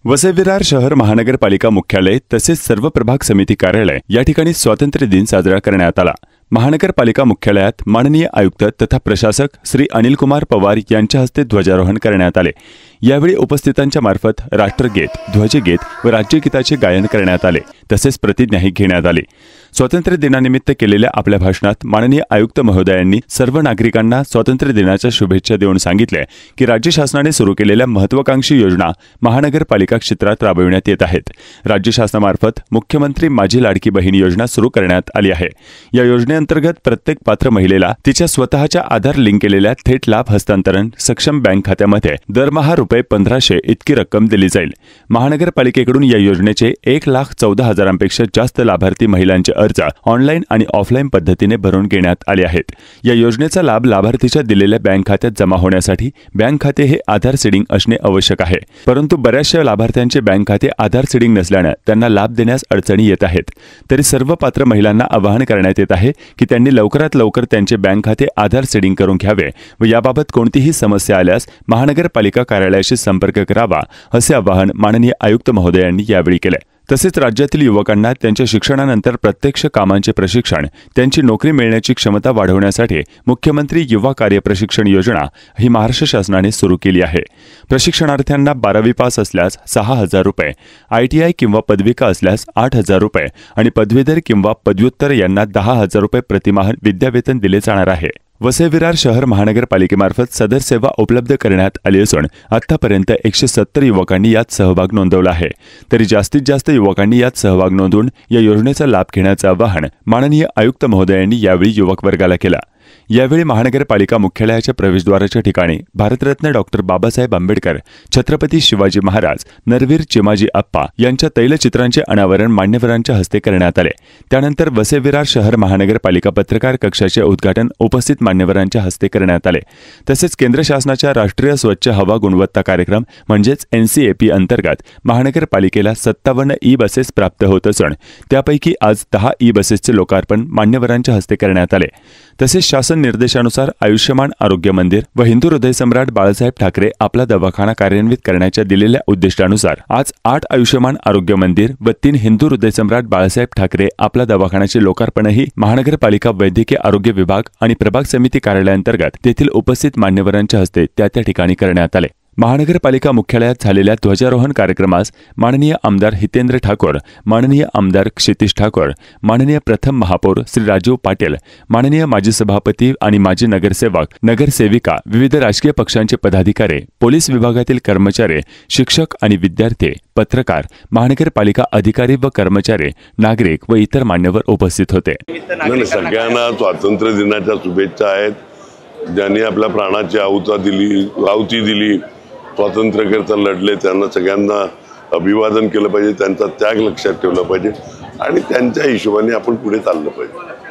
वसई विरार शहर महानगरपालिका मुख्यालय तसेच सर्व प्रभाग समिती कार्यालय या ठिकाणी स्वातंत्र्य दिन साजरा करण्यात आला। महानगरपालिका मुख्यालयात माननीय आयुक्त तथा प्रशासक श्री अनिल कुमार पवार यांच्या हस्ते ध्वजारोहण करण्यात आले। यावेळी उपस्थितांच्या मार्फत राष्ट्रगीत, ध्वजगीत व राज्यगीताचे गायन करण्यात आले तसेच प्रतिज्ञाही घेण्यात आली। स्वातंत्र्य दिनानिमित्त केलेल्या आपल्या भाषणात माननीय आयुक्त महोदयांनी सर्व नागरिकांना स्वातंत्र्य दिनाच्या शुभेच्छा देऊन सांगितले की राज्य शासनाने सुरू केलेल्या महत्त्वाकांक्षी योजना महानगरपालिका क्षेत्रात राबविण्यात येत आहेत। राज्य शासनामार्फत मुख्यमंत्री माझी लाडकी बहीण योजना सुरू करण्यात आली आहे। या योजनेअंतर्गत प्रत्येक पात्र महिलेला तिच्या स्वतःच्या आधार लिंक केलेल्या थेट लाभ हस्तांतरण सक्षम बँक खात्यामध्ये दरमहा ₹1500 इतकी रक्कम दिली जाईल। महानगरपालिकेकडून या योजनेचे 1,14,000पेक्षा जास्त लाभार्थी महिलांचे अर्ज ऑनलाईन आणि ऑफलाईन पद्धतीने भरून घेण्यात आले आहेत। या योजनेचा लाभ लाभार्थीच्या दिलेल्या बँक खात्यात जमा होण्यासाठी बँक खाते हे आधार सीडिंग असणे आवश्यक आहे, परंतु बऱ्याचशा लाभार्थ्यांचे बँक खाते आधार सीडिंग नसल्याने त्यांना लाभ देण्यास अडचणी येत आहेत। तरी सर्व पात्र महिलांना आवाहन करण्यात येत आहे की त्यांनी लवकरात लवकर त्यांचे बँक खाते आधार सीडिंग करून घ्यावे व याबाबत कोणतीही समस्या आल्यास महानगरपालिका कार्यालयाशी संपर्क करावा, असे आवाहन माननीय आयुक्त महोदयांनी यावेळी केले। तसेच राज्यातील युवकांना त्यांच्या शिक्षणानंतर प्रत्यक्ष कामांचे प्रशिक्षण, त्यांची नोकरी मिळण्याची क्षमता वाढवण्यासाठी मुख्यमंत्री युवा कार्य प्रशिक्षण योजना ही महाराष्ट्र शासनाने सुरू केली आहे। प्रशिक्षणार्थ्यांना 12वी पास असल्यास ₹6,000, ITI किंवा पदविका असल्यास ₹8,000 आणि पदवीधर किंवा पदव्युत्तर यांना ₹10,000 प्रतिमाह विद्यावेतन दिले जाणार आहे। वसई विरार शहर महानगरपालिकेमार्फत सदर सेवा उपलब्ध करण्यात आली असून आतापर्यंत 170 युवकांनी यात सहभाग नोंदवला आहे। तरी जास्तीत जास्त युवकांनी यात सहभाग नोंदवून या योजनेचा लाभ घेण्याचे आवाहन माननीय आयुक्त महोदयांनी यावेळी युवक वर्गाला केला। यावेळी महानगरपालिका मुख्यालयाच्या प्रवेशद्वाराच्या ठिकाणी भारतरत्न डॉक्टर बाबासाहेब आंबेडकर, छत्रपती शिवाजी महाराज, नरवीर चिमाजी आप्पा यांच्या तैलचित्रांचे अनावरण मान्यवरांच्या हस्ते करण्यात आले। त्यानंतर वसई विरार शहर महानगरपालिका पत्रकार कक्षाचे उद्घाटन उपस्थित मान्यवरांच्या हस्ते करण्यात आले। तसेच केंद्र शासनाच्या राष्ट्रीय स्वच्छ हवा गुणवत्ता कार्यक्रम म्हणजेच NCAP अंतर्गत महानगरपालिकेला 57 ई-बसेस प्राप्त होत असून त्यापैकी आज 10 ई-बसेसचे लोकार्पण मान्यवरांच्या हस्ते करण्यात आले। तसेच शासन निर्देशानुसार आयुष्यमान आरोग्य मंदिर व हिंदू हृदयसम्राट बाळासाहेब ठाकरे आपला दवाखाना कार्यान्वित करण्याच्या दिलेल्या उद्दिष्टानुसार आज 8 आयुष्यमान आरोग्य मंदिर व 3 हिंदू हृदयसम्राट बाळासाहेब ठाकरे आपला दवाखान्याचे लोकार्पणही महानगरपालिका वैद्यकीय आरोग्य विभाग आणि प्रभाग समिती कार्यालयाअंतर्गत तेथील उपस्थित मान्यवरांच्या हस्ते त्या ठिकाणी करण्यात आले। महानगरपालिका मुख्यालयात झालेल्या ध्वजारोहण कार्यक्रमास माननीय आमदार हितेंद्र ठाकूर, माननीय आमदार क्षितिश ठाकूर, माननीय प्रथम महापौर श्री राजीव पाटील, माननीय माजी सभापती आणि माजी नगरसेवक, नगरसेविका, विविध राजकीय पक्षांचे पदाधिकारी, पोलीस विभागातील कर्मचारी, शिक्षक आणि विद्यार्थी, पत्रकार, महानगरपालिका अधिकारी व कर्मचारी, नागरिक व इतर मान्यवर उपस्थित होते। सगळ्यांना स्वातंत्र्य दिनाच्या शुभेच्छा आहेत। ज्यांनी आपल्या प्राणाची आहुती दिली, स्वातंत्र्याकरता लढले, त्यांना सगळ्यांना अभिवादन केलं पाहिजे, त्यांचा त्याग लक्षात ठेवला पाहिजे आणि त्यांच्या हिशोबाने आपण पुढे चाललं पाहिजे।